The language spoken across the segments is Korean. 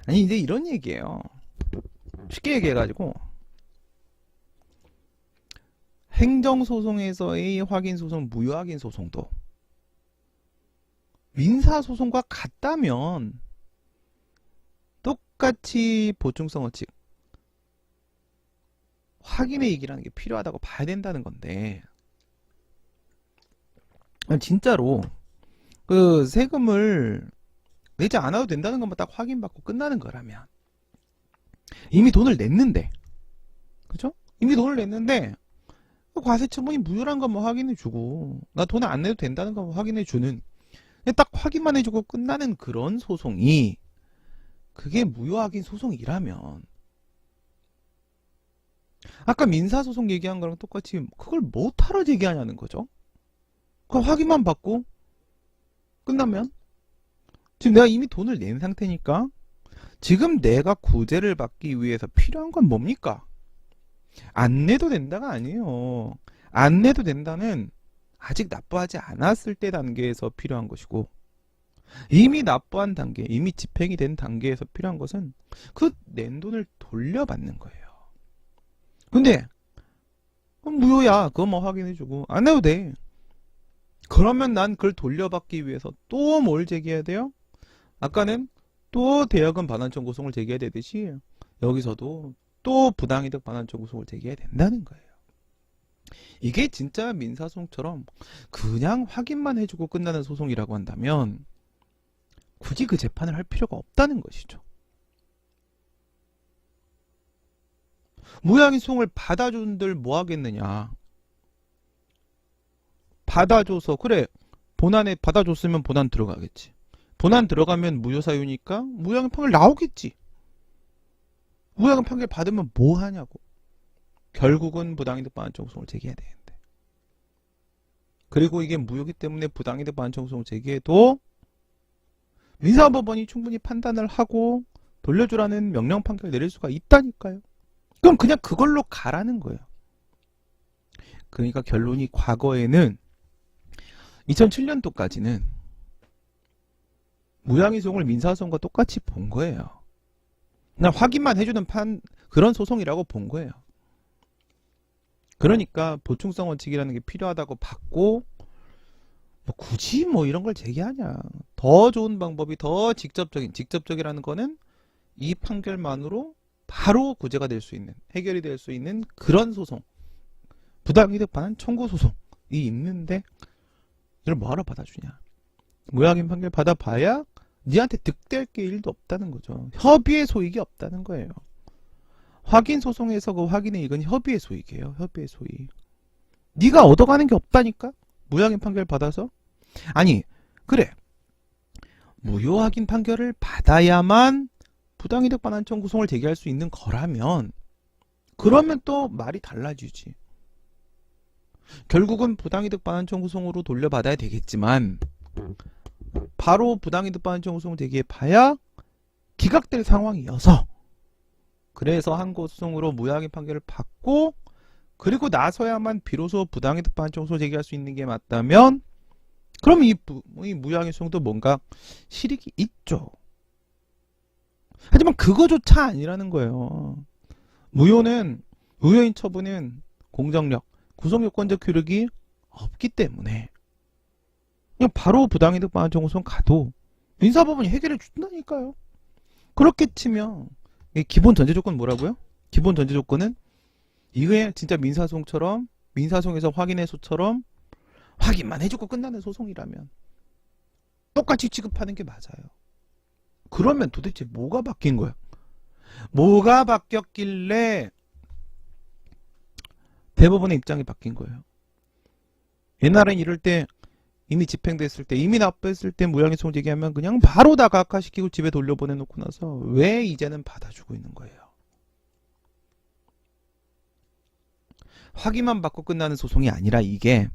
아니 이제 이런 얘기예요. 쉽게 얘기해가지고 행정소송에서의 확인소송, 무효확인소송도 민사소송과 같다면 똑같이 보충성 원칙 확인의 이익이라는 게 필요하다고 봐야 된다는 건데, 진짜로 그 세금을 내지 않아도 된다는 것만 딱 확인받고 끝나는 거라면, 이미 돈을 냈는데, 그죠? 이미 돈을 냈는데 과세 처분이 무효란 것만 확인해주고 나 돈을 안 내도 된다는 것만 확인해주는, 딱 확인만 해주고 끝나는 그런 소송이, 그게 무효확인 소송이라면 아까 민사소송 얘기한 거랑 똑같이 그걸 뭐하러 제기하냐는 거죠. 그 확인만 받고 끝나면, 지금 내가 이미 돈을 낸 상태니까 지금 내가 구제를 받기 위해서 필요한 건 뭡니까? 안 내도 된다가 아니에요. 안 내도 된다는 아직 납부하지 않았을 때 단계에서 필요한 것이고, 이미 납부한 단계, 이미 집행이 된 단계에서 필요한 것은 그 낸 돈을 돌려받는 거예요. 근데 무효야. 그거 뭐 확인해주고 안 해도 돼. 그러면 난 그걸 돌려받기 위해서 또 뭘 제기해야 돼요? 아까는 또 대여금 반환 청구소송을 제기해야 되듯이 여기서도 또 부당이득 반환 청구소송을 제기해야 된다는 거예요. 이게 진짜 민사소송처럼 그냥 확인만 해주고 끝나는 소송이라고 한다면 굳이 그 재판을 할 필요가 없다는 것이죠. 무효확인 소송을 받아준들 뭐 하겠느냐. 받아줘서, 그래, 본안에 받아줬으면 본안 들어가겠지. 본안 들어가면 무효사유니까 무효확인 판결 나오겠지. 무효확인 판결 받으면 뭐 하냐고. 결국은 부당이득 반환 청구소송을 제기해야 되는데. 그리고 이게 무효기 때문에 부당이득 반환 청구소송을 제기해도 민사법원이 충분히 판단을 하고 돌려주라는 명령 판결을 내릴 수가 있다니까요. 그럼 그냥 그걸로 가라는 거예요. 그러니까 결론이, 과거에는 2007년도까지는 무효확인 소송을 민사소송과 똑같이 본 거예요. 그냥 확인만 해주는 그런 소송이라고 본 거예요. 그러니까 보충성 원칙이라는 게 필요하다고 봤고, 뭐 굳이 뭐 이런 걸 제기하냐. 더 좋은 방법이, 더 직접적이라는 거는 이 판결만으로 바로 구제가 될 수 있는, 해결이 될 수 있는 그런 소송, 부당이득 반환 청구 소송이 있는데 이걸 뭐하러 받아주냐. 무효확인 판결 받아봐야 니한테 득될 게 1도 없다는 거죠. 협의의 소익이 없다는 거예요. 확인 소송에서 그 확인의 이익은 협의의 소익이에요. 협의의 소익. 네가 얻어가는 게 없다니까? 무효확인 판결 받아서? 아니, 그래. 무효 확인 판결을 받아야만 부당이득 반환 청구소송을 제기할 수 있는 거라면, 그러면 또 말이 달라지지. 결국은 부당이득 반환 청구소송으로 돌려받아야 되겠지만 바로 부당이득 반환 청구소송을 제기해봐야 기각될 상황이어서, 그래서 항고소송으로 무효확인 판결을 받고 그리고 나서야만 비로소 부당이득 반환 청구소송을 제기할 수 있는 게 맞다면, 그럼 이 무효확인 소송도 뭔가 실익이 있죠. 하지만 그거조차 아니라는 거예요. 무효인 처분은 공정력, 구성요건적 효력이 없기 때문에 그냥 바로 부당이득 반환 청구소송 가도 민사법원이 해결해 준다니까요. 그렇게 치면 기본 전제 조건은 뭐라고요? 기본 전제 조건은 이게 진짜 민사소송처럼, 민사소송에서 확인의 소처럼 확인만 해주고 끝나는 소송이라면 똑같이 취급하는 게 맞아요. 그러면 도대체 뭐가 바뀐 거야? 뭐가 바뀌었길래 대법원의 입장이 바뀐 거예요? 옛날엔 이럴 때, 이미 집행됐을 때, 이미 납부했을 때 무효확인 소송 제기하면 그냥 바로 다 각하시키고 집에 돌려보내놓고 나서 왜 이제는 받아주고 있는 거예요? 확인만 받고 끝나는 소송이 아니라 이게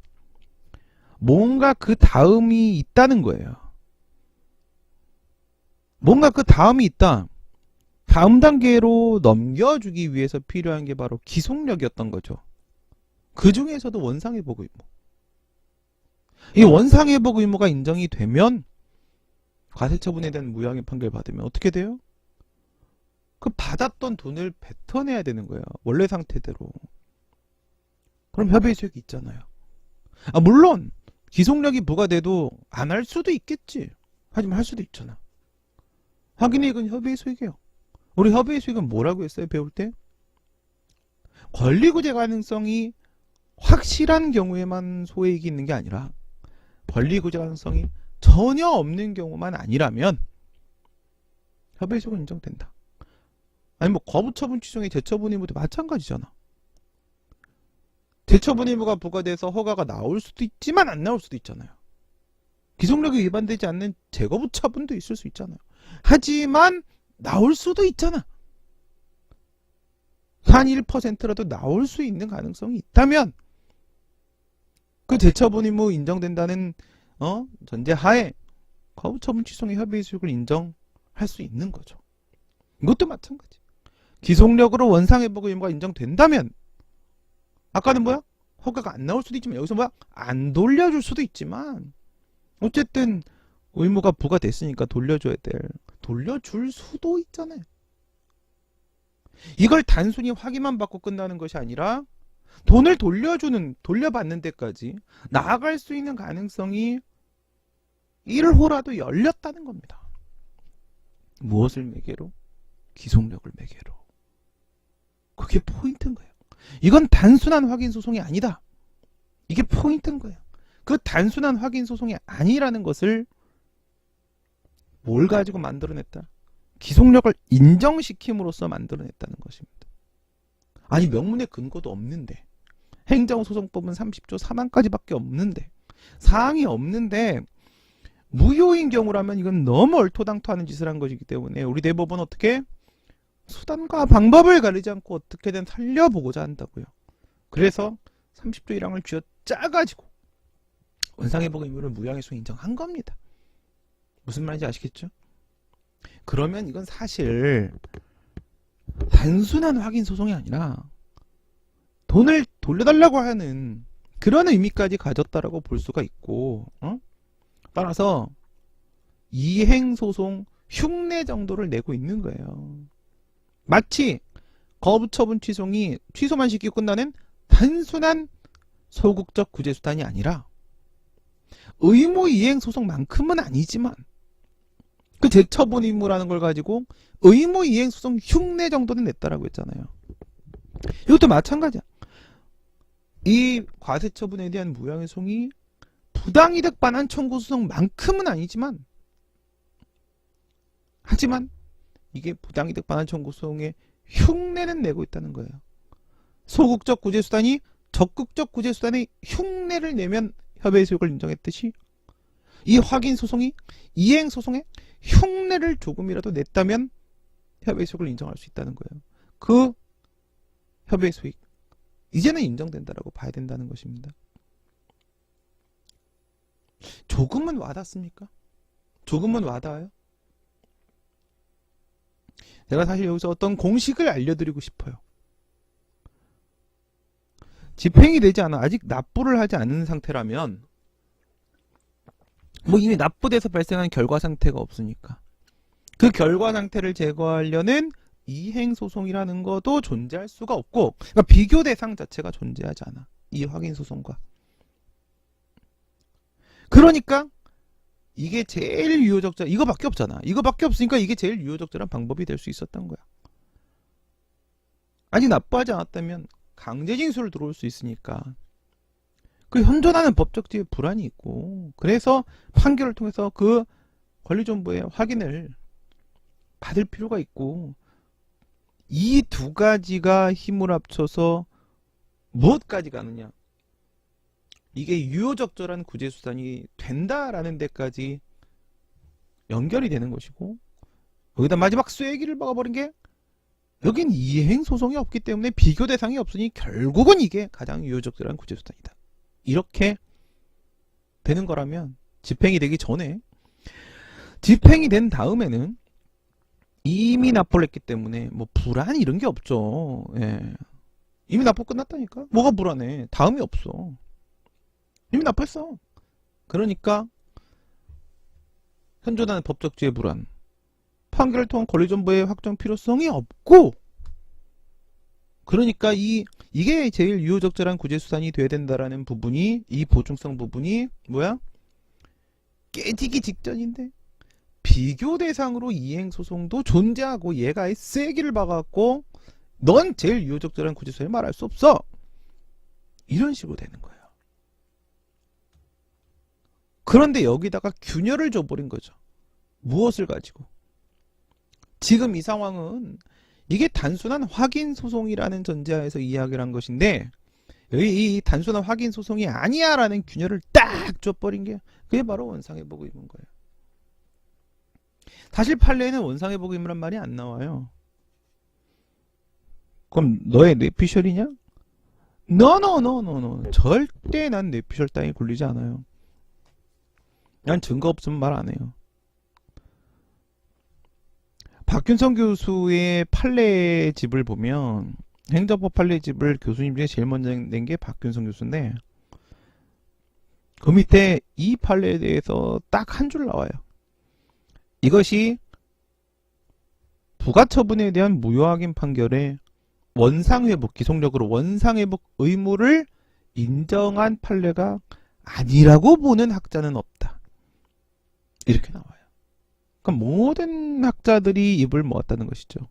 뭔가 그 다음이 있다는 거예요. 뭔가 그 다음이 있다. 다음 단계로 넘겨주기 위해서 필요한 게 바로 기속력이었던 거죠. 그 중에서도 원상회복 의무. 이 원상회복 의무가 인정이 되면 과세처분에 대한 무효확인 판결 받으면 어떻게 돼요? 그 받았던 돈을 뱉어내야 되는 거예요. 원래 상태대로. 그럼 협의 수익이 있잖아요. 물론 기속력이 부과돼도 안 할 수도 있겠지. 하지만 할 수도 있잖아. 확인이익은 협의 수익이에요. 우리 협의 수익은 뭐라고 했어요? 배울 때? 권리구제 가능성이 확실한 경우에만 소액이 있는 게 아니라 권리구제 가능성이 전혀 없는 경우만 아니라면 협의 수익은 인정된다. 아니 뭐 거부처분 취소의 재처분 의무도 마찬가지잖아. 재처분 의무가 부과돼서 허가가 나올 수도 있지만 안 나올 수도 있잖아요. 기속력이 위반되지 않는 재거부 처분도 있을 수 있잖아요. 하지만 나올 수도 있잖아. 한 1%라도 나올 수 있는 가능성이 있다면 그 재처분 의무 인정된다는 전제 하에 거부처분 취소의 협의 수익을 인정할 수 있는 거죠. 이것도 마찬가지. 기속력으로 원상회복 의무가 인정된다면 아까는 뭐야? 허가가 안 나올 수도 있지만 여기서 뭐야? 안 돌려줄 수도 있지만 어쨌든 의무가 부과됐으니까 돌려줄 수도 있잖아요. 이걸 단순히 확인만 받고 끝나는 것이 아니라 돈을 돌려받는 데까지 나아갈 수 있는 가능성이 1호라도 열렸다는 겁니다. 무엇을 매개로? 기속력을 매개로. 그게 포인트인 거예요. 이건 단순한 확인 소송이 아니다. 이게 포인트인 거예요. 그 단순한 확인 소송이 아니라는 것을 뭘 가지고 만들어냈다? 기속력을 인정시킴으로써 만들어냈다는 것입니다. 아니 명문의 근거도 없는데 행정소송법은 30조 4만까지밖에 없는데 사항이 없는데 무효인 경우라면 이건 너무 얼토당토하는 짓을 한 것이기 때문에 우리 대법원 어떻게 수단과 방법을 가리지 않고 어떻게든 살려보고자 한다고요. 그래서 30조 1항을 쥐어 짜가지고 원상회복 의무를 무효항해소 인정한 겁니다. 무슨 말인지 아시겠죠? 그러면 이건 사실 단순한 확인 소송이 아니라 돈을 돌려달라고 하는 그런 의미까지 가졌다라고 볼 수가 있고 따라서 이행소송 흉내 정도를 내고 있는 거예요. 마치 거부처분 취소만 시키고 끝나는 단순한 소극적 구제수단이 아니라 의무 이행 소송만큼은 아니지만 그 재처분 의무라는 걸 가지고 의무 이행 소송 흉내 정도는 냈다라고 했잖아요. 이것도 마찬가지야. 이 과세처분에 대한 무효항해송이 부당이득 반환 청구 소송만큼은 아니지만 하지만 이게 부당이득 반환 청구 소송의 흉내는 내고 있다는 거예요. 소극적 구제수단이 적극적 구제수단의 흉내를 내면 협의의 소욕을 인정했듯이 이 확인 소송이 이행 소송에 흉내를 조금이라도 냈다면 협의의 소욕을 인정할 수 있다는 거예요. 그 협의의 소익 이제는 인정된다라고 봐야 된다는 것입니다. 조금은 와닿습니까? 조금은 와닿아요? 제가 사실 여기서 어떤 공식을 알려드리고 싶어요. 집행이 되지 않아 아직 납부를 하지 않은 상태라면 뭐 이미 납부돼서 발생한 결과 상태가 없으니까 그 결과 상태를 제거하려는 이행소송이라는 것도 존재할 수가 없고 그러니까 비교 대상 자체가 존재하지 않아. 이 확인소송과. 그러니까 이게 제일 유효적자 이거밖에 없잖아. 이거밖에 없으니까 이게 제일 유효적절한 방법이 될 수 있었던 거야. 아직 납부하지 않았다면 강제징수를 들어올 수 있으니까 그 현존하는 법적 지위에 불안이 있고 그래서 판결을 통해서 그 권리정보의 확인을 받을 필요가 있고 이 두 가지가 힘을 합쳐서 무엇까지 가느냐 이게 유효적절한 구제수단이 된다라는 데까지 연결이 되는 것이고 여기다 마지막 쐐기를 박아버린 게 여긴 이행소송이 없기 때문에 비교 대상이 없으니 결국은 이게 가장 유효적절한 구제수단이다. 이렇게 되는 거라면 집행이 되기 전에 집행이 된 다음에는 이미 납부를 했기 때문에 뭐 불안 이런 게 없죠. 예. 이미 납부 끝났다니까. 뭐가 불안해. 다음이 없어. 이미 판결을 통한 권리정보의 확정 필요성이 없고, 그러니까 이게 제일 유효적절한 구제수단이 돼야 된다라는 부분이, 이 보충성 부분이 뭐야? 깨지기 직전인데 비교 대상으로 이행소송도 존재하고 얘가 세기를 박아갖고 넌 제일 유효적절한 구제수단을 말할 수 없어. 이런 식으로 되는 거예요. 그런데 여기다가 균열을 줘버린 거죠. 무엇을 가지고? 지금 이 상황은 이게 단순한 확인 소송이라는 전제하에서 이야기를 한 것인데, 이 단순한 확인 소송이 아니야 라는 균열을 딱 줘버린 게 그게 바로 원상회복 의무인 거예요. 사실 판례에는 원상회복 의무란 말이 안 나와요. 그럼 너의 뇌피셜이냐? No. 절대 난 뇌피셜 따위 굴리지 않아요. 난 증거 없으면 말 안 해요. 박균성 교수의 판례집을 보면, 행정법 판례집을 교수님 중에 제일 먼저 낸 게 박균성 교수인데, 그 밑에 이 판례에 대해서 딱 한 줄 나와요. 이것이 부가처분에 대한 무효확인 판결에 원상회복, 기속력으로 원상회복 의무를 인정한 판례가 아니라고 보는 학자는 없다. 이렇게 나와요. 그러니까 모든 학자들이 입을 모았다는 것이죠.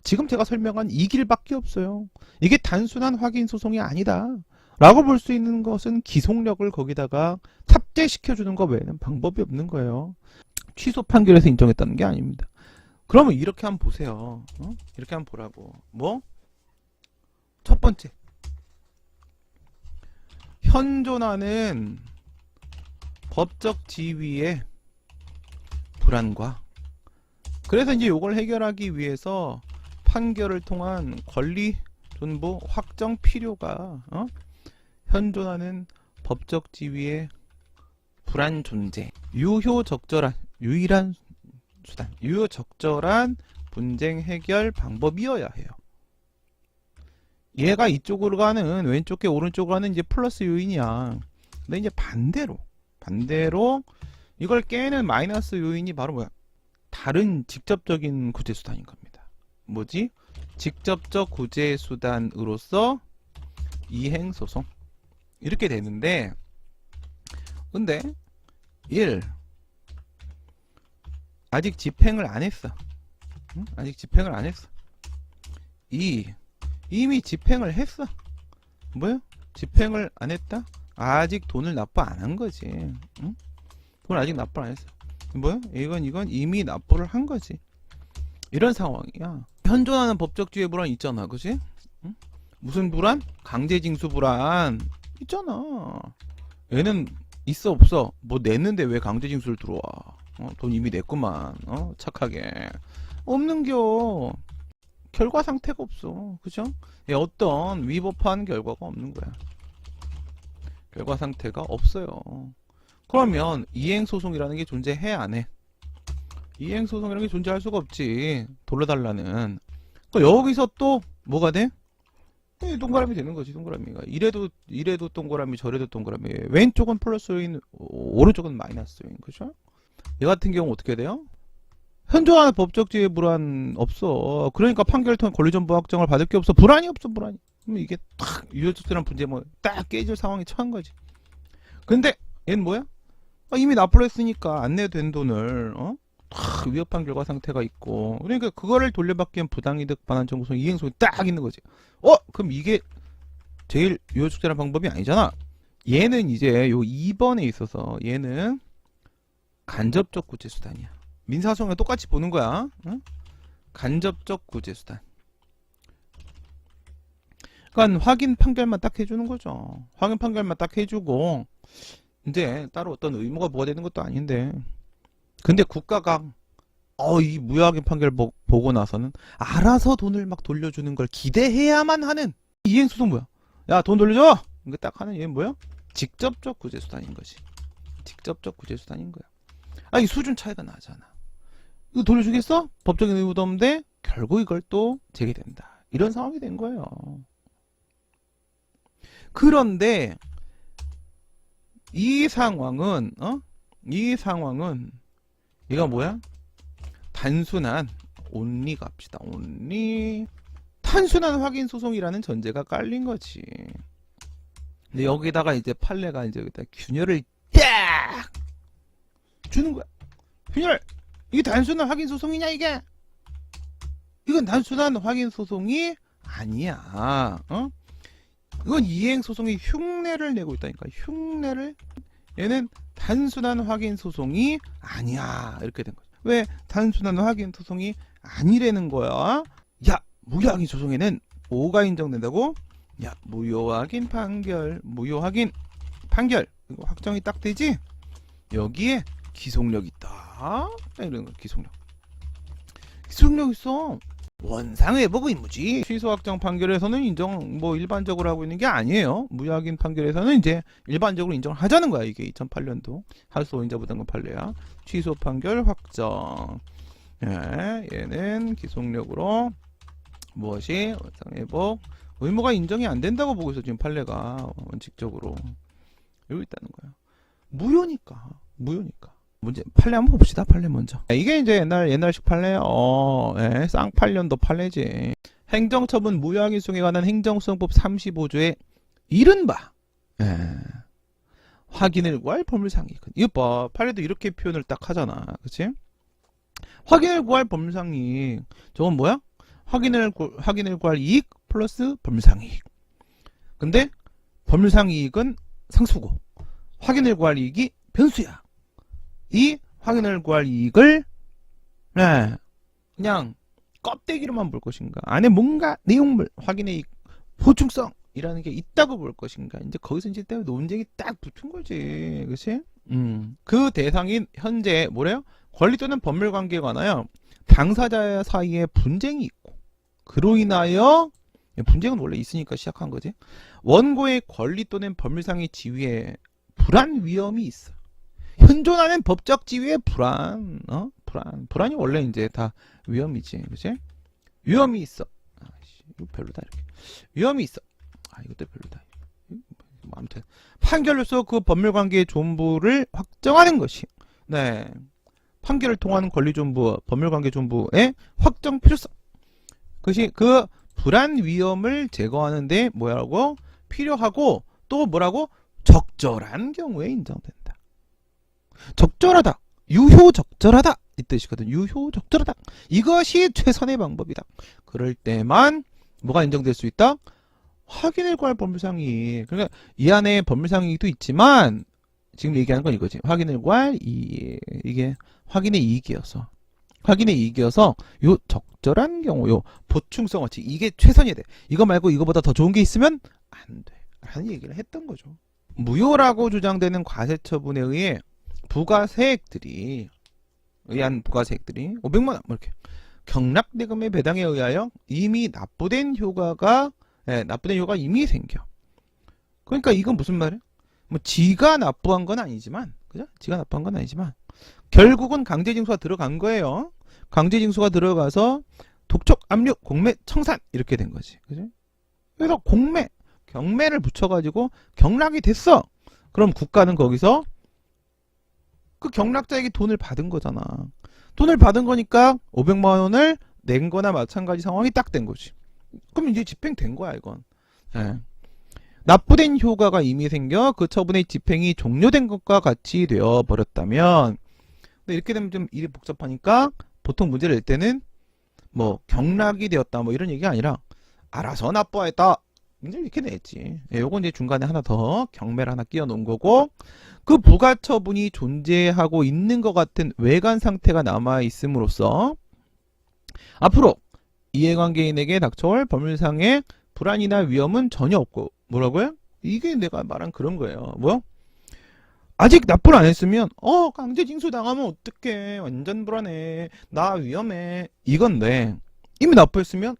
지금 제가 설명한 이 길밖에 없어요. 이게 단순한 확인 소송이 아니다 라고 볼 수 있는 것은 기속력을 거기다가 탑재시켜주는 것 외에는 방법이 없는 거예요. 취소 판결에서 인정했다는 게 아닙니다. 그러면 이렇게 한번 보세요. 이렇게 한번 보라고. 뭐? 첫 번째, 현존하는 법적 지위의 불안과, 그래서 이제 이걸 해결하기 위해서 판결을 통한 권리 존보 확정 필요가 현존하는 법적 지위의 불안 존재, 유효적절한 유일한 수단, 유효적절한 분쟁 해결 방법이어야 해요. 얘가 이쪽으로 가는, 왼쪽 게 오른쪽으로 가는 이제 플러스 요인이야. 근데 이제 반대로 이걸 깨는 마이너스 요인이 바로 뭐야? 다른 직접적인 구제수단인 겁니다. 뭐지? 직접적 구제수단으로서 이행소송. 이렇게 되는데, 근데 1. 아직 집행을 안 했어. 아직 집행을 안 했어. 2. 이미 집행을 했어. 뭐요? 집행을 안 했다? 아직 돈을 납부 안 한 거지. 응? 돈 아직 납부 안 했어. 뭐요? 이건 이미 납부를 한 거지. 이런 상황이야. 현존하는 법적 지위의 불안 있잖아. 그치? 응? 무슨 불안? 강제징수 불안 있잖아. 얘는 있어 없어? 뭐 냈는데 왜 강제징수를 들어와? 돈 이미 냈구만. 착하게. 없는겨. 결과 상태가 없어. 그죠? 어떤 위법한 결과가 없는 거야. 결과 상태가 없어요. 그러면 이행소송이라는 게 존재해 안 해? 이행소송이라는 게 존재할 수가 없지. 돌려달라는. 그러니까 여기서 또 뭐가 돼? 동그라미 되는 거지. 동그라미가. 이래도 동그라미, 저래도 동그라미. 왼쪽은 플러스 요인, 오른쪽은 마이너스 요인. 그죠? 얘 같은 경우 어떻게 돼요? 현존하는 법적 지위의 불안 없어. 그러니까 판결을 통해 권리정보 확정을 받을 게 없어. 불안이 없어. 불안이. 그럼 이게 딱 유효적절한 분쟁 딱 깨질 상황에 처한 거지. 근데 얘는 뭐야? 이미 납부를 했으니까 안 내도 된 돈을 위협한 결과 상태가 있고, 그러니까 그거를 돌려받기 위한 부당이득 반환 청구성 이행소송이 딱 있는 거지. 그럼 이게 제일 유효적절한 방법이 아니잖아. 얘는 이제 요 2번에 있어서 얘는 간접적 구제수단이야. 민사소송에 똑같이 보는 거야. 간접적 구제수단. 그러니까 확인 판결만 딱 해주는 거죠. 확인 판결만 딱 해주고 이제 따로 어떤 의무가 부과되는 것도 아닌데, 근데 국가가 이 무효확인 판결 보고 나서는 알아서 돈을 막 돌려주는 걸 기대해야만 하는 이행소송 뭐야? 야, 돈 돌려줘! 이거 딱 하는 얘는 뭐야? 직접적 구제수단인 거지. 직접적 구제수단인 거야. 이 수준 차이가 나잖아. 이거 돌려주겠어? 법적인 의무도 없는데 결국 이걸 또 제기된다. 이런 상황이 된 거예요. 그런데 이 상황은 이가 뭐야? 단순한 only 갑시다. only 단순한 확인 소송이라는 전제가 깔린 거지. 근데 여기다가 이제 판례가 이제 여기다 균열을 딱 주는 거야. 균열! 이게 단순한 확인 소송이냐 이게? 이건 단순한 확인 소송이 아니야. 어? 이건 이행 소송이 흉내를 내고 있다니까. 흉내를. 얘는 단순한 확인 소송이 아니야. 이렇게 된 거죠. 왜 단순한 확인 소송이 아니라는 거야? 야, 무효 확인 소송에는 뭐가 인정된다고? 야, 무효 확인 판결, 무효 확인 판결. 이거 확정이 딱 되지? 여기에 기속력 있다. 이런 거 기속력. 기속력 있어. 원상회복 의무지. 취소 확정 판결에서는 인정 뭐 일반적으로 하고 있는 게 아니에요. 무효 확인 판결에서는 이제 일반적으로 인정을 하자는 거야. 이게 2008년도 하수인자 부담금 판례야. 취소 판결 확정. 예, 얘는 기속력으로 무엇이 원상회복 의무가 인정이 안 된다고 보고 있어. 지금 판례가 원칙적으로 여기 있다는 거야. 무효니까. 문제 판례 한번 봅시다. 판례 먼저. 이게 이제 옛날식 판례. 예, 쌍팔년도 판례지. 행정처분 무효확인 소송에 관한 행정소송법 35조에 이른바 확인을 구할 법률상이. 이거 봐. 판례도 이렇게 표현을 딱 하잖아. 그치? 확인을 구할 법률상이. 저건 뭐야? 확인을 구할 이익 플러스 법률상이익. 근데 법률상이익은 상수고 확인을 구할 이익이 변수야. 이 확인을 구할 이익을 그냥 껍데기로만 볼 것인가, 안에 뭔가 내용물 확인의 이익 보충성이라는 게 있다고 볼 것인가. 이제 거기서 이제 논쟁이 딱 붙은 거지. 그치? 그 대상인 현재 뭐래요? 권리 또는 법률 관계에 관하여 당사자 사이에 분쟁이 있고, 그로 인하여 분쟁은 원래 있으니까 시작한 거지. 원고의 권리 또는 법률상의 지위에 불안 위험이 있어. 현존하는 법적 지위의 불안이 원래 이제 다 위험이지, 그치? 위험이 있어. 이거 별로다 이렇게. 위험이 있어. 이것도 별로다. 아무튼 판결로서 그 법률 관계의 존부를 확정하는 것이, 판결을 통한 권리 존부, 법률 관계 존부의 확정 필요성. 그것이 그 불안 위험을 제거하는데 뭐라고? 필요하고, 또 뭐라고? 적절한 경우에 인정된다. 적절하다. 유효적절하다. 이 뜻이거든. 유효적절하다. 이것이 최선의 방법이다. 그럴 때만 뭐가 인정될 수 있다? 확인을 구할 법률상이익. 그러니까 이 안에 법률상이익도 있지만 지금 얘기하는 건 이거지. 확인을 구할 이익. 이게 확인의 이익이어서. 확인의 이익이어서 요 적절한 경우, 요 보충성 어치, 이게 최선이 돼. 이거 말고 이거보다 더 좋은 게 있으면 안 돼. 라는 얘기를 했던 거죠. 무효라고 주장되는 과세처분에 의해 의한 부가세액들이 500만 원 이렇게 경락대금의 배당에 의하여 이미 납부된 효과가 이미 생겨. 그러니까 이건 무슨 말이야? 뭐 지가 납부한 건 아니지만, 그죠? 지가 납부한 건 아니지만 결국은 강제징수가 들어간 거예요. 강제징수가 들어가서 독촉, 압류, 공매, 청산 이렇게 된 거지. 그죠? 그래서 경매를 붙여가지고 경락이 됐어. 그럼 국가는 거기서 그 경락자에게 돈을 받은 거잖아. 돈을 받은 거니까 500만 원을 낸 거나 마찬가지 상황이 딱 된 거지. 그럼 이제 집행된 거야, 이건. 납부된 효과가 이미 생겨 그 처분의 집행이 종료된 것과 같이 되어 버렸다면, 근데 이렇게 되면 좀 일이 복잡하니까 보통 문제를 낼 때는 뭐 경락이 되었다 뭐 이런 얘기가 아니라 알아서 납부하였다. 문제 이렇게 냈지. 요건 이제 중간에 하나 더 경매를 하나 끼워 놓은 거고, 그 부가처분이 존재하고 있는 것 같은 외관 상태가 남아 있음으로써 앞으로 이해관계인에게 닥쳐올 법률상의 불안이나 위험은 전혀 없고, 뭐라고요? 이게 내가 말한 그런 거예요. 뭐? 아직 납부를 안 했으면 강제징수 당하면 어떡해, 완전 불안해, 나 위험해, 이건데 이미 납부했으면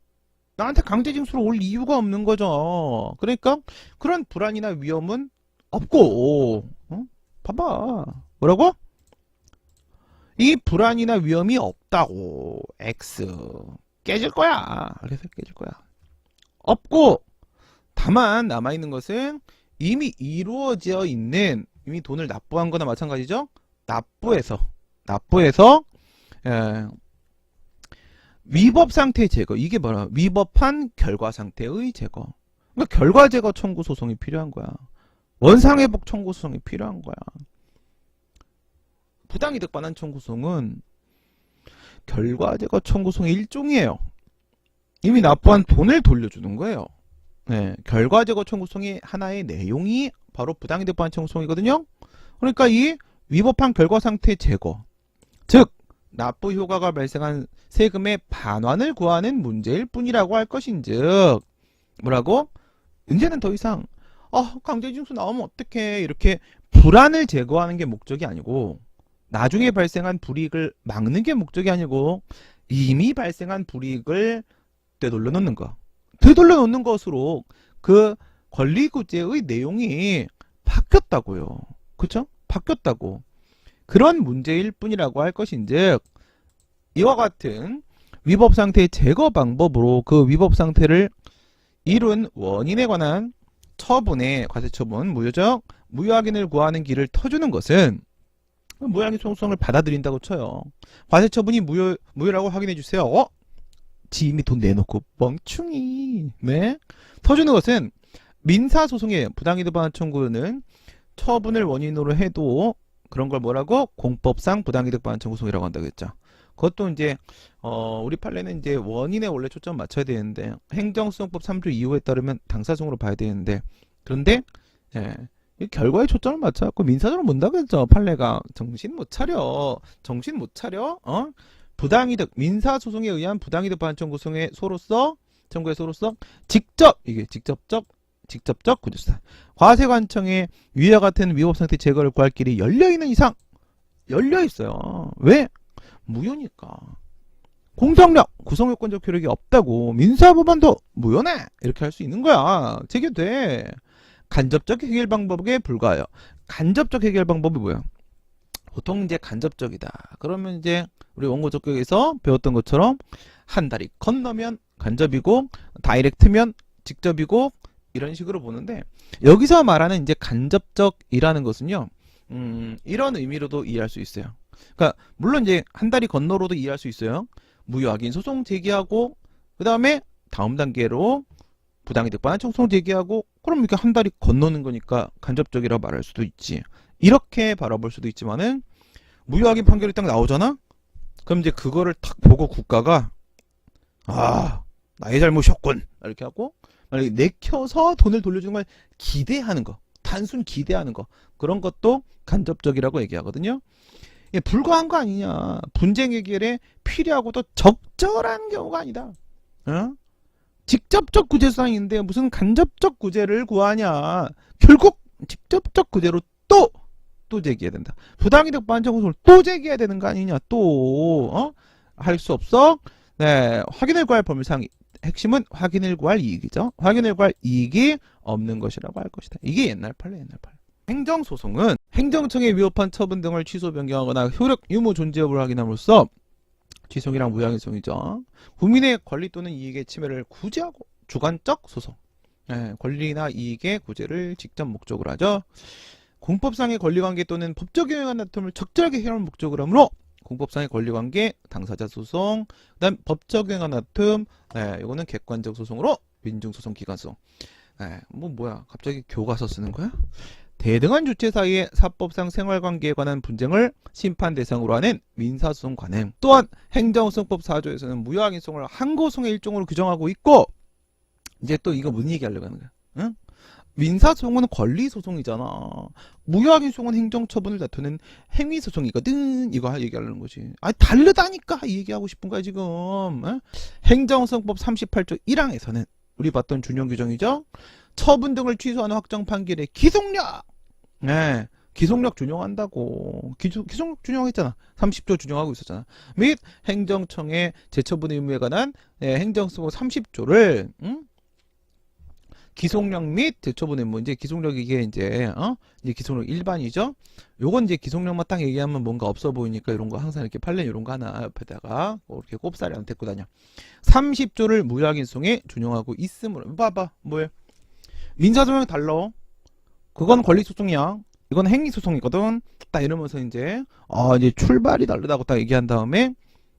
나한테 강제징수를 올 이유가 없는 거죠. 그러니까 그런 불안이나 위험은 없고, 봐봐. 뭐라고? 이 불안이나 위험이 없다고. X. 깨질 거야. 그래서 깨질 거야. 없고, 다만 남아있는 것은 이미 이루어져 있는, 이미 돈을 납부한 거나 마찬가지죠. 납부해서 위법 상태 제거. 이게 뭐야? 위법한 결과 상태의 제거. 그러니까 결과 제거 청구 소송이 필요한 거야. 원상회복 청구 소송이 필요한 거야. 부당이득 반환 청구 소송은 결과 제거 청구 소송의 일종이에요. 이미 납부한 돈을 돌려주는 거예요. 네, 결과 제거 청구 소송의 하나의 내용이 바로 부당이득 반환 청구 소송이거든요. 그러니까 이 위법한 결과 상태 제거, 즉 납부 효과가 발생한 세금의 반환을 구하는 문제일 뿐이라고 할 것인즉 뭐라고? 이제는 더 이상 강제징수 나오면 어떡해 이렇게 불안을 제거하는 게 목적이 아니고 나중에 발생한 불이익을 막는 게 목적이 아니고 이미 발생한 불이익을 되돌려 놓는 거. 되돌려 놓는 것으로 그 권리구제의 내용이 바뀌었다고요. 그쵸? 바뀌었다고. 그런 문제일 뿐이라고 할 것인즉 이와 같은 위법 상태의 제거 방법으로 그 위법 상태를 이룬 원인에 관한 처분의 과세처분, 무효적, 무효확인을 구하는 길을 터주는 것은 무효확인 소송을 받아들인다고 쳐요. 과세처분이 무효라고 확인해 주세요. 지 이미 돈 내놓고 멍충이. 네. 터주는 것은 민사소송의 부당이득 반환 청구는 처분을 원인으로 해도 그런 걸 뭐라고? 공법상 부당이득 반환 청구 소송이라고 한다고 했죠. 그것도 이제 우리 판례는 이제 원인에 원래 초점 맞춰야 되는데 행정수송법 3조 2호에 따르면 당사성으로 봐야 되는데 그런데 이 결과에 초점을 맞춰갖고 민사적으로 문다고 했죠. 판례가 정신 못 차려. 부당이득 민사소송에 의한 부당이득 반환 청구 소송의 소로서 직접적 구제수단 과세관청에 위와 같은 위법 상태 제거를 구할 길이 열려있는 이상 열려있어요. 왜? 무효니까. 공정력, 구성요건적 효력이 없다고 민사법원도 무효네 이렇게 할 수 있는 거야. 제기돼. 간접적 해결 방법에 불과해요. 간접적 해결 방법이 뭐야? 보통 이제 간접적이다. 그러면 이제 우리 원고적격에서 배웠던 것처럼 한 다리 건너면 간접이고 다이렉트면 직접이고 이런 식으로 보는데 여기서 말하는 이제 간접적이라는 것은요. 이런 의미로도 이해할 수 있어요. 그러니까 물론 이제 한 다리 건너로도 이해할 수 있어요. 무효확인 소송 제기하고 그 다음에 다음 단계로 부당이득 반환 청구 소송 제기하고 그럼 이렇게 한 다리 건너는 거니까 간접적이라고 말할 수도 있지. 이렇게 바라볼 수도 있지만은 무효확인 판결이 딱 나오잖아. 그럼 이제 그거를 탁 보고 국가가 나의 잘못이었군 이렇게 하고 내켜서 돈을 돌려주는 걸 기대하는 거, 단순 기대하는 거 그런 것도 간접적이라고 얘기하거든요. 불과한 거 아니냐. 분쟁 해결에 필요하고도 적절한 경우가 아니다. 직접적 구제 수단인데 무슨 간접적 구제를 구하냐. 결국 직접적 구제로 또 제기해야 된다. 부당이득 반환 청구 소송을 또 제기해야 되는 거 아니냐. 또 할 수 없어. 네, 확인을 구할 법률상 핵심은 확인을 구할 이익이죠. 확인을 구할 이익이 없는 것이라고 할 것이다. 이게 옛날 판례. 행정소송은 행정청의 위법한 처분 등을 취소 변경하거나 효력 유무 존재 여부를 확인함으로써 취소이랑 무효항의소송이죠. 국민의 권리 또는 이익의 침해를 구제하고 주관적 소송. 권리나 이익의 구제를 직접 목적으로 하죠. 공법상의 권리관계 또는 법적 영향을 다툼을 적절하게 해결하는 목적으로 하므로 공법상의 권리관계, 당사자 소송, 그 다음 법적 영향 다툼, 이거는 객관적 소송으로 민중소송 기관소송. 뭐야 갑자기 교과서 쓰는 거야? 대등한 주체 사이의 사법상 생활관계에 관한 분쟁을 심판 대상으로 하는 민사소송 관행. 또한 행정소송법 4조에서는 무효항의소송을 항고소송의 일종으로 규정하고 있고 이제 또 이거 뭔 얘기하려고 하는 거야? 응? 민사소송은 권리소송이잖아. 무효항의소송은 행정처분을 다투는 행위소송이거든. 이거 얘기하려는 거지. 다르다니까 얘기하고 싶은 거야 지금. 행정소송법 38조 1항에서는 우리 봤던 준용 규정이죠. 처분 등을 취소하는 확정 판결의 기속력. 기속력 준용한다고. 기속력 준용했잖아. 30조 준용하고 있었잖아. 및 행정청의 재처분 의무에 관한 행정소송법 30조를 기속력 및 재처분 의무. 이제 기속력 이게 이제 기속력 일반이죠. 요건 이제 기속력만 딱 얘기하면 뭔가 없어 보이니까 이런 거 항상 이렇게 판례 이런 거 하나 옆에다가 이렇게 꼽사리 안 데리고 다녀. 30조를 무효확인 소송에 준용하고 있으므로 봐봐 뭐예요? 민사소송이 달라. 그건 권리소송이야. 이건 행위소송이거든. 딱 이러면서 이제 출발이 다르다고 딱 얘기한 다음에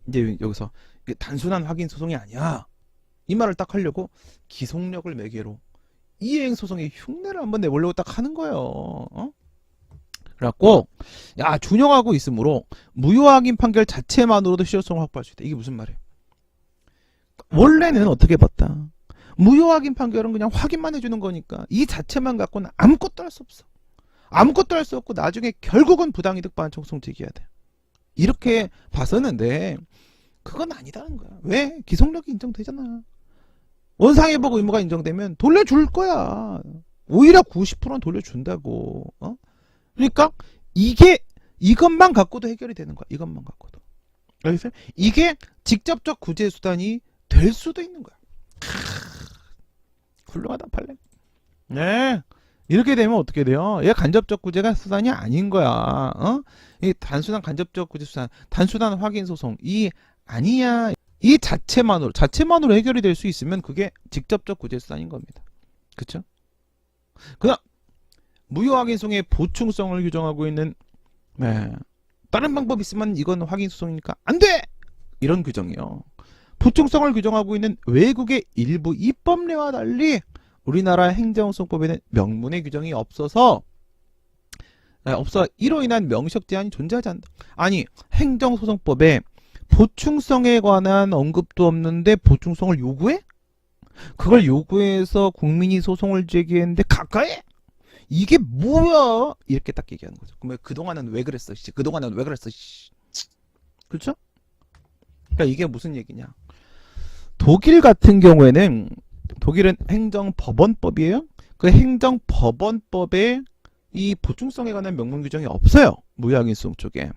이제 여기서 이게 단순한 확인 소송이 아니야. 이 말을 딱 하려고 기속력을 매개로 이행 소송의 흉내를 한번 내보려고 딱 하는 거예요. 그래갖고 야 준용하고 있으므로 무효 확인 판결 자체만으로도 실효성을 확보할 수 있다. 이게 무슨 말이에요? 원래는 어떻게 봤다? 무효 확인 판결은 그냥 확인만 해주는 거니까 이 자체만 갖고는 아무것도 할 수 없어. 아무것도 할 수 없고 나중에 결국은 부당이득 반환 청구성 제기해야 돼. 이렇게 봤었는데 그건 아니다는 거야. 왜? 기속력이 인정되잖아. 원상회복 의무가 인정되면 돌려줄 거야. 오히려 90%는 돌려준다고. 그러니까 이것만 갖고도 해결이 되는 거야. 이것만 갖고도. 알겠어요? 이게 직접적 구제 수단이 될 수도 있는 거야. 훌륭하다 판례. 네. 이렇게 되면 어떻게 돼요? 얘 간접적 구제가 수단이 아닌 거야. 이 단순한 간접적 구제 수단, 단순한 확인 소송 이 아니야. 이 자체만으로 해결이 될 수 있으면 그게 직접적 구제 수단인 겁니다. 그쵸? 그다음 무효 확인 소송의 보충성을 규정하고 있는 다른 방법 있으면 이건 확인 소송이니까 안 돼! 이런 규정이요. 보충성을 규정하고 있는 외국의 일부 입법례와 달리 우리나라 행정소송법에는 명문의 규정이 없어서 이로 인한 명시적 제한이 존재하지 않는다. 아니 행정소송법에 보충성에 관한 언급도 없는데 보충성을 요구해? 그걸 요구해서 국민이 소송을 제기했는데 가까이? 이게 뭐야? 이렇게 딱 얘기하는 거죠. 그러면 그동안은 왜 그랬어? 그동안은 왜 그랬어? 그렇죠? 그러니까 이게 무슨 얘기냐? 독일 같은 경우에는 독일은 행정법원법이에요. 그 행정법원법에 이 보충성에 관한 명문 규정이 없어요. 무효확인소송 쪽에.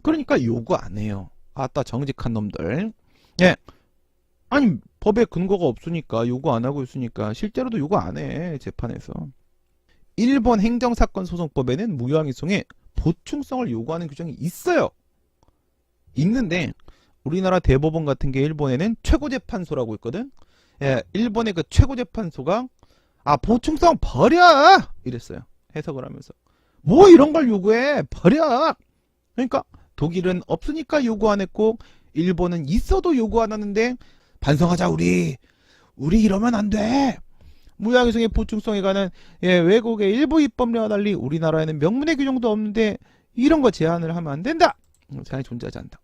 그러니까 요구 안 해요. 아따 정직한 놈들. 예. 아니 법에 근거가 없으니까 요구 안 하고 있으니까 실제로도 요구 안 해. 재판에서. 일본 행정사건 소송법에는 무효확인소송에 보충성을 요구하는 규정이 있어요. 있는데 우리나라 대법원 같은 게 일본에는 최고재판소라고 있거든. 예, 일본의 그 최고재판소가 보충성 버려! 이랬어요. 해석을 하면서. 뭐 이런 걸 요구해! 버려! 그러니까 독일은 없으니까 요구 안 했고 일본은 있어도 요구 안 하는데 반성하자 우리 이러면 안 돼! 무효확인소송의 보충성에 관한 외국의 일부 입법례와 달리 우리나라에는 명문의 규정도 없는데 이런 거 제한을 하면 안 된다! 제한이 존재하지 않는다.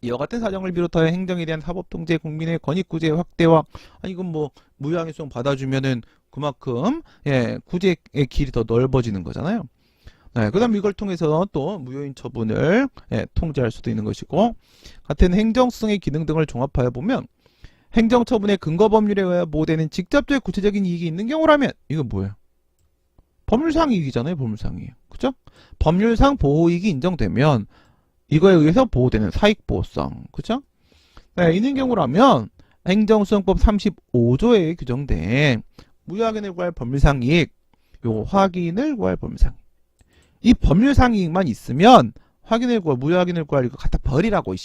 이와 같은 사정을 비롯하여 행정에 대한 사법통제, 국민의 권익구제 확대와 이건 뭐 무효확인소송 받아주면은 그만큼 구제의 길이 더 넓어지는 거잖아요. 그 다음 이걸 통해서 또 무효인 처분을 통제할 수도 있는 것이고 같은 행정소송의 기능 등을 종합하여 보면 행정처분의 근거법률에 의해 보호되는 직접적 구체적인 이익이 있는 경우라면 이건 뭐예요? 법률상 이익이잖아요. 법률상 이익. 그죠? 법률상 보호이익이 인정되면 이거에 의해서 보호되는 사익보호성. 그죠? 있는 경우라면 행정소송법 35조에 규정된 무효확인을 구할 법률상 이익, 요 확인을 구할 법률상 이익. 이 법률상 이익만 있으면 무효확인을 구할 이거 갖다 버리라고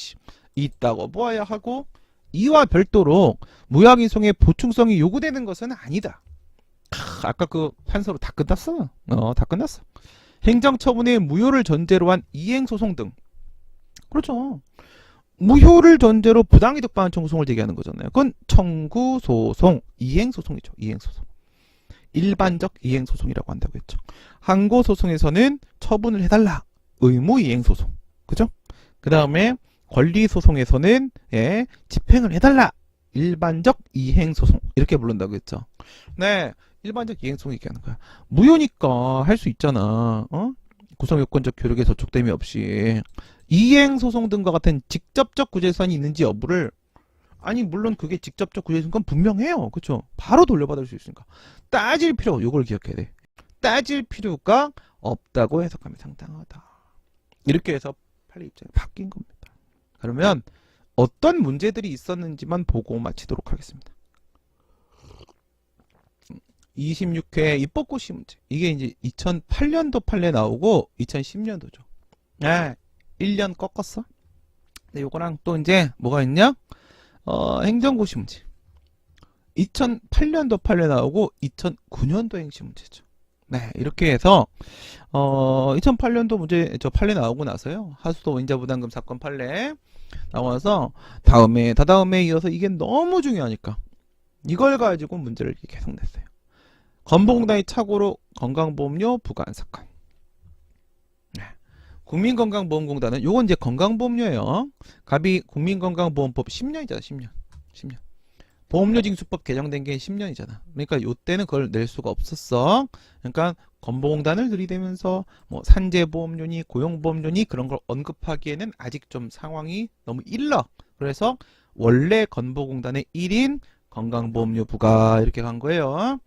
있다고 보아야 하고 이와 별도로 무효확인소송의 보충성이 요구되는 것은 아니다. 아까 그 판서로 다 끝났어. 다 끝났어. 행정처분의 무효를 전제로 한 이행소송 등. 그렇죠. 무효를 전제로 부당이득 반환 청구소송을 제기하는 거잖아요. 그건 청구소송, 이행소송이죠. 이행소송. 일반적 이행소송이라고 한다고 했죠. 항고소송에서는 처분을 해달라. 의무 이행소송. 그죠? 그 다음에 권리소송에서는 집행을 해달라. 일반적 이행소송. 이렇게 부른다고 했죠. 네. 일반적 이행소송 얘기하는 거야. 무효니까 할 수 있잖아. 구성요건적 효력의 저촉됨이 없이. 이행소송 등과 같은 직접적 구제수단이 있는지 여부를 물론 그게 직접적 구제수단은 분명해요. 그쵸? 바로 돌려받을 수 있으니까. 따질 필요, 요걸 기억해야 돼. 따질 필요가 없다고 해석하면 상당하다. 이렇게 해서 판례 입장이 바뀐 겁니다. 그러면 어떤 문제들이 있었는지만 보고 마치도록 하겠습니다. 26회 입법고시 문제. 이게 이제 2008년도 판례 나오고 2010년도죠. 1년 꺾었어. 근데 요거랑 또 이제 뭐가 있냐? 행정고시 문제. 2008년도 판례 나오고 2009년도 행시 문제죠. 네, 이렇게 해서 2008년도 문제 판례 나오고 나서요. 하수도 원인자 부담금 사건 판례 나와서 다음에 다다음에 이어서 이게 너무 중요하니까 이걸 가지고 문제를 계속 냈어요. 건보공단이 착오로 건강보험료 부과 안 사건. 네. 국민건강보험공단은 요건 이제 건강보험료예요. 갑이 국민건강보험법 10년이잖아. 10년. 보험료 징수법 개정된 게 10년이잖아. 그러니까 요때는 그걸 낼 수가 없었어. 그러니까 건보공단을 들이대면서 뭐 산재보험료니 고용보험료니 그런 걸 언급하기에는 아직 좀 상황이 너무 일러. 그래서 원래 건보공단의 1인 건강보험료 부과 이렇게 간 거예요.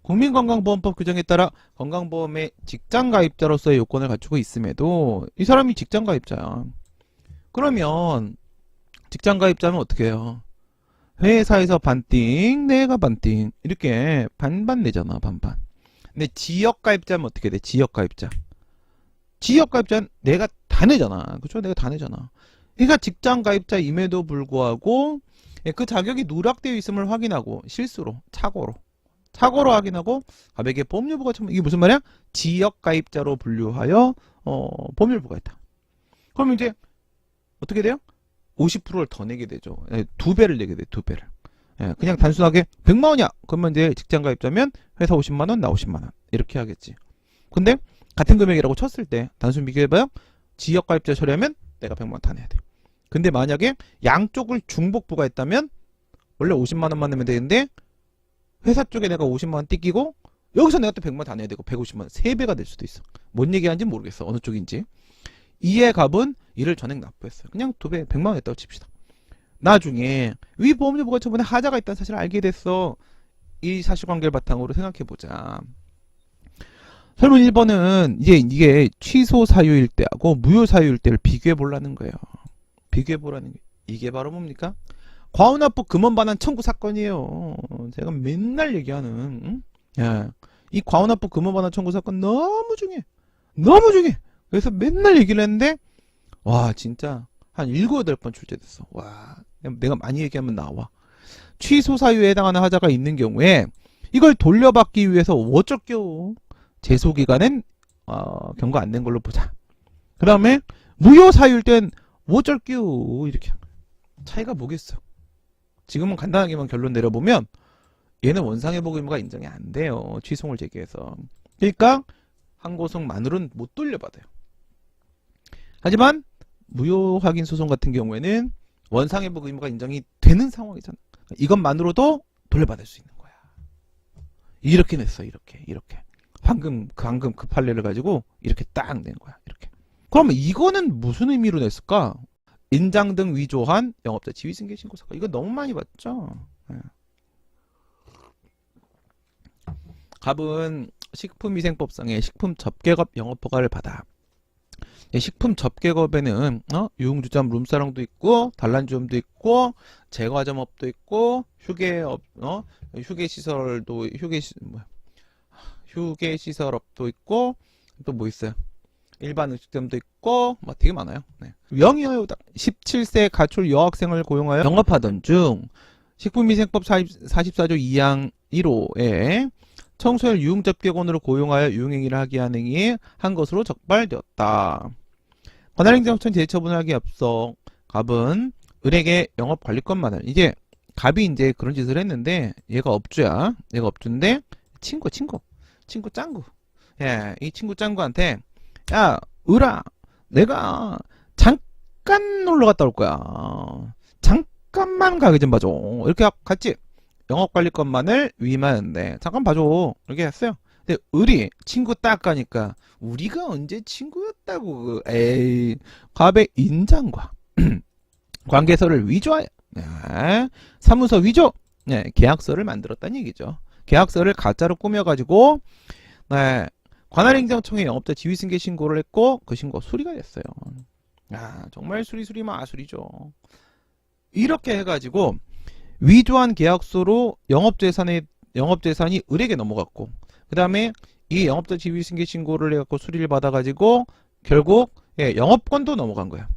국민건강보험법 규정에 따라 건강보험의 직장가입자로서의 요건을 갖추고 있음에도 이 사람이 직장가입자야. 그러면 직장가입자면 어떻게 해요? 회사에서 반띵, 내가 반띵 이렇게 반반 내잖아. 반반. 근데 지역가입자면 어떻게 돼? 지역가입자. 지역가입자는 내가 다 내잖아. 그쵸? 내가 다 내잖아. 그러니까 직장가입자임에도 불구하고 그 자격이 누락되어 있음을 확인하고 실수로, 착오로 확인하고 가백의 보험료 부과처분. 이게 무슨 말이야? 지역가입자로 분류하여 보험료를 부과했다. 그럼 이제 어떻게 돼요? 50%를 더 내게 되죠. 2배를 내게 돼. 2배를. 그냥 단순하게 100만 원이야. 그러면 이제 직장가입자면 회사 50만 원, 나 50만 원. 이렇게 하겠지. 근데 같은 금액이라고 쳤을 때 단순 비교해봐요. 지역가입자 처리하면 내가 100만 원 다 내야 돼. 근데 만약에 양쪽을 중복 부과했다면 원래 50만 원만 내면 되는데 회사 쪽에 내가 50만 원 띠끼고 여기서 내가 또 100만 원 다 내야 되고 150만 원 3배가 될 수도 있어. 뭔 얘기하는지 모르겠어. 어느 쪽인지. 이에 갑은 이를 전액 납부했어요. 그냥 2배 100만 원 냈다고 칩시다. 나중에 위 보험료 부과 처분에 하자가 있다는 사실을 알게 됐어. 이 사실관계를 바탕으로 생각해보자. 설문 1번은 이게 취소 사유일 때하고 무효 사유일 때를 비교해보려는 거예요. 비교해보라는 게 이게 바로 뭡니까? 과운납부 금원반환 청구 사건이에요. 제가 맨날 얘기하는 이 과운납부 금원반환 청구 사건 너무 중요해. 너무 중요해. 그래서 맨날 얘기를 했는데 와 진짜 한 7, 8번 출제됐어. 와 내가 많이 얘기하면 나와. 취소 사유에 해당하는 하자가 있는 경우에 이걸 돌려받기 위해서 어쩔겨. 제소기간엔 경고 안 된 걸로 보자. 그 다음에 무효 사유일 땐 어쩔겨. 이렇게 차이가 뭐겠어. 지금은 간단하게만 결론 내려보면 얘는 원상회복 의무가 인정이 안 돼요. 취소를 제기해서. 그러니까 항고성만으로는 못 돌려받아요. 하지만 무효 확인 소송 같은 경우에는 원상회복 의무가 인정이 되는 상황이잖아. 이것만으로도 돌려받을 수 있는 거야. 이렇게 냈어. 이렇게. 방금 그 판례를 가지고 이렇게 딱 낸 거야. 이렇게. 그러면 이거는 무슨 의미로 냈을까? 인장 등 위조한 영업자 지위승계 신고 사건. 이거 너무 많이 봤죠. 갑은 식품위생법상의 식품 접객업 영업허가를 받아. 식품 접객업에는 유흥주점 룸사롱도 있고 단란주점도 있고 제과점업도 있고 휴게업 휴게시설도 휴게시설업도 있고 또 뭐 있어요? 일반 음식점도 있고 뭐 되게 많아요. 영유아 17세 가출 여학생을 고용하여 영업하던 중 식품위생법 44조 2항 1호에 청소년 유흥접객원으로 고용하여 유흥행위를 하게 한 행위에 한 것으로 적발되었다. 관할행정처는 재처분을 하기에 앞서 갑은 을에게 영업관리권만을 이제 갑이 이제 그런 짓을 했는데 얘가 업주야. 얘가 업주인데 친구 짱구. 이 친구 짱구한테 야 을아 내가 잠깐 놀러 갔다 올 거야. 잠깐만 가게 좀 봐줘. 이렇게 같이 영업관리권만을 위임하는데 잠깐 봐줘 이렇게 했어요. 근데 을이 친구 딱 가니까 우리가 언제 친구였다고. 에이 갑의 인장과 관계서를 위조하여 사무소 위조 계약서를 만들었다는 얘기죠. 계약서를 가짜로 꾸며가지고 관할행정청에 영업자 지위승계 신고를 했고 그 신고가 수리가 됐어요. 정말 수리 마술이죠. 이렇게 해가지고 위조한 계약서로 영업재산이 을에게 넘어갔고 그 다음에 이 영업자 지위승계 신고를 해갖고 수리를 받아가지고 결국 영업권도 넘어간 거야.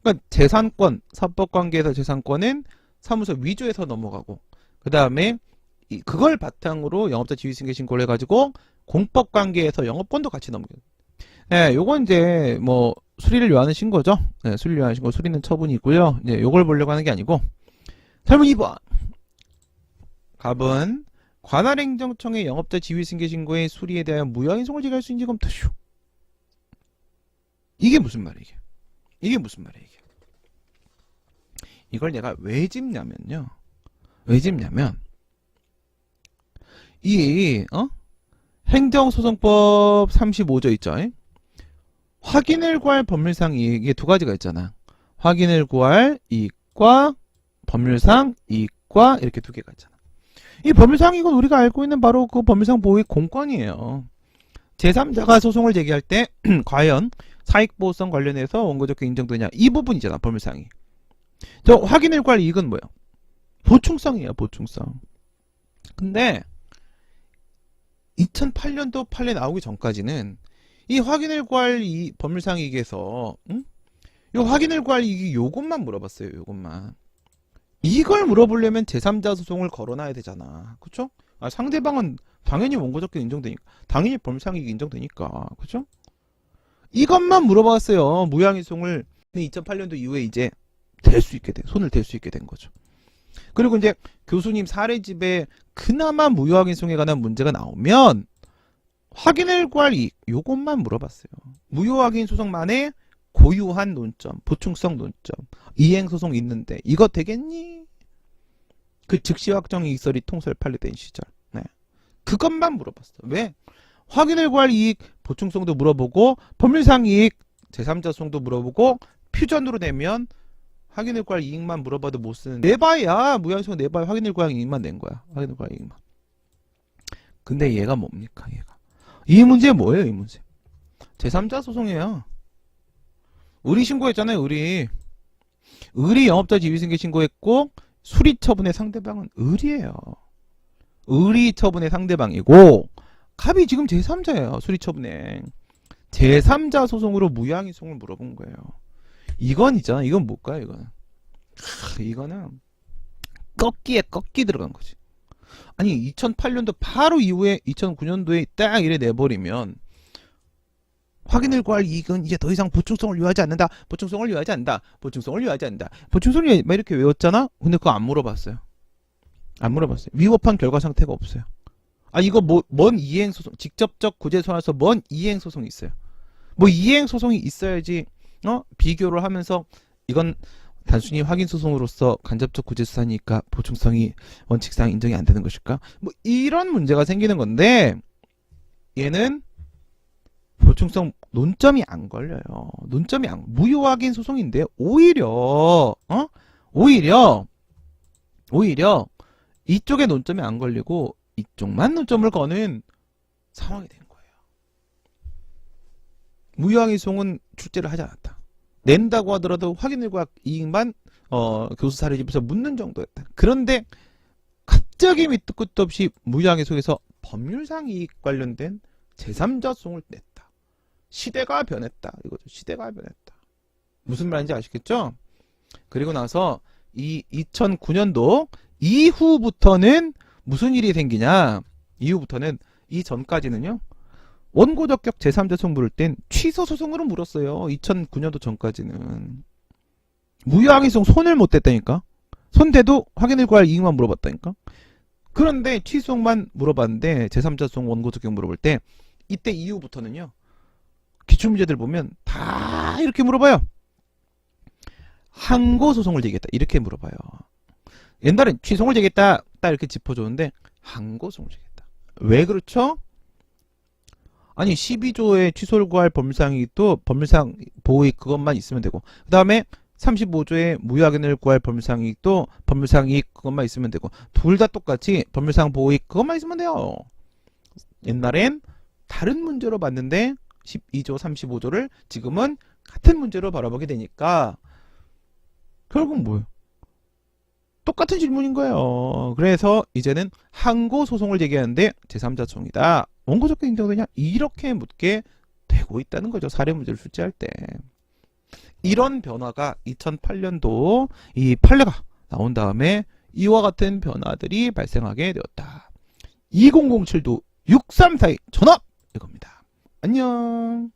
그러니까 재산권, 사법관계에서 재산권은 사무소 위조에서 넘어가고 그 다음에 그걸 바탕으로 영업자 지위승계 신고를 해가지고 공법관계에서 영업권도 같이 넘겨요. 요건 이제 뭐 수리를 요하는 신고죠. 네, 수리를 요하는 신고, 수리는 처분이 있고요. 네, 요걸 보려고 하는 게 아니고. 설문 2번. 갑은 관할행정청의 영업자 지위승계 신고의 수리에 대하여 무효인송을 제기할 수 있는지 검토시오. 이게 무슨 말이야, 이게? 이게 무슨 말이야, 이게? 이걸 내가 왜 짚냐면요. 왜 짚냐면, 행정소송법 35조 있죠? 확인을 구할 법률상 이익이 두 가지가 있잖아. 확인을 구할 이익과 법률상 이익과 이렇게 두 개가 있잖아. 이 법률상 이익은 우리가 알고 있는 바로 그 법률상 보호의 공권이에요. 제3자가 소송을 제기할 때 과연 사익보호성 관련해서 원고적격 인정되냐 이 부분이잖아. 법률상이. 저 확인을 구할 이익은 뭐예요? 보충성이에요. 보충성. 근데 2008년도 판례 나오기 전까지는 이 확인을 구할 이 법률상 이익에서 요 확인을 구할 이익이 요것만 물어봤어요. 요것만. 이걸 물어보려면 제3자 소송을 걸어놔야 되잖아. 그쵸? 아, 상대방은 당연히 원고적격 인정되니까. 당연히 법률상 이익이 인정되니까. 그쵸? 이것만 물어봤어요. 무효항의송을 2008년도 이후에 이제 댈 수 있게 돼. 손을 댈 수 있게 된 거죠. 그리고 이제 교수님 사례집에 그나마 무효항의송에 관한 문제가 나오면 확인을 구할 이익 요것만 물어봤어요. 무효확인 소송만의 고유한 논점, 보충성 논점, 이행소송 있는데 이거 되겠니? 그 즉시 확정 이익설이 통설 판례된 시절. 네. 그것만 물어봤어. 왜? 확인을 구할 이익, 보충성도 물어보고 법률상 이익, 제3자 소송도 물어보고 퓨전으로 내면 확인을 구할 이익만 물어봐도 못 쓰는 내봐야 무효항의송 내봐야 확인을 구할 이익만 낸 거야. 확인을 구할 이익만. 근데 얘가 뭡니까? 얘가. 이 문제 뭐예요? 이 문제. 제3자 소송이에요. 의리 신고했잖아요. 의리 영업자 지위승계 신고했고 수리 처분의 상대방은 의리예요. 의리 처분의 상대방이고 갑이 지금 제3자예요. 수리 처분에 제3자 소송으로 무효항의송을 물어본 거예요. 이건 있잖아. 이건 뭘까요? 이거는 꺾기에 꺾기 들어간 거지. 아니 2008년도 바로 이후에 2009년도에 딱 이래 내버리면 확인을 구할 이익은 이제 더 이상 보충성을 요하지 않는다. 보충성을 요하지 않는다. 보충성을 요하지 않는다. 보충성을 막 이렇게 외웠잖아. 근데 그거 안 물어봤어요. 안 물어봤어요. 위법한 결과 상태가 없어요. 아 이거 뭔 이행소송 직접적 구제소환에서 뭔 이행소송이 있어요. 뭐 이행소송이 있어야지 비교를 하면서 이건 단순히 확인소송으로서 간접적 구제수사니까 보충성이 원칙상 인정이 안 되는 것일까? 뭐 이런 문제가 생기는 건데 얘는 보충성 논점이 안 걸려요. 논점이 무효확인 소송인데 오히려 이쪽에 논점이 안 걸리고 이쪽만 논점을 거는 상황이 된 거예요. 무효확인 소송은 출제를 하지 않았다. 낸다고 하더라도 확인을 구할 이익만 교수 사례집에서 묻는 정도였다. 그런데 갑자기 밑도 끝도 없이 무효항의 속에서 법률상 이익 관련된 제3자 소송을 냈다. 시대가 변했다. 이거죠. 시대가 변했다. 무슨 말인지 아시겠죠? 그리고 나서 이 2009년도 이후부터는 무슨 일이 생기냐? 이후부터는 이 전까지는요. 원고적격 제3자 소송 물을 땐 취소 소송으로 물었어요. 2009년도 전까지는. 무효항의 소송 손을 못 댔다니까. 손대도 확인을 구할 이익만 물어봤다니까. 그런데 취소만 물어봤는데 제3자 소송 원고적격 물어볼 때 이때 이후부터는요. 기출문제들 보면 다 이렇게 물어봐요. 항고소송을 제기했다. 이렇게 물어봐요. 옛날엔 취소를 제기했다. 딱 이렇게 짚어줬는데 항고소송을 제기했다. 왜 그렇죠? 아니 12조에 취소를 구할 법률상이 또 법률상 보호익 그것만 있으면 되고 그 다음에 35조에 무효확인을 구할 법률상이 또 법률상이익 그것만 있으면 되고 둘 다 똑같이 법률상 보호익 그것만 있으면 돼요. 옛날엔 다른 문제로 봤는데 12조 35조를 지금은 같은 문제로 바라보게 되니까 결국 뭐예요? 똑같은 질문인 거예요. 그래서 이제는 항고소송을 제기하는데 제3자 소송이다. 원고적격 인정되냐? 이렇게 묻게 되고 있다는 거죠. 사례 문제를 출제할 때. 이런 변화가 2008년도 이 판례가 나온 다음에 이와 같은 변화들이 발생하게 되었다. 2007도 6342 전업! 이겁니다. 안녕.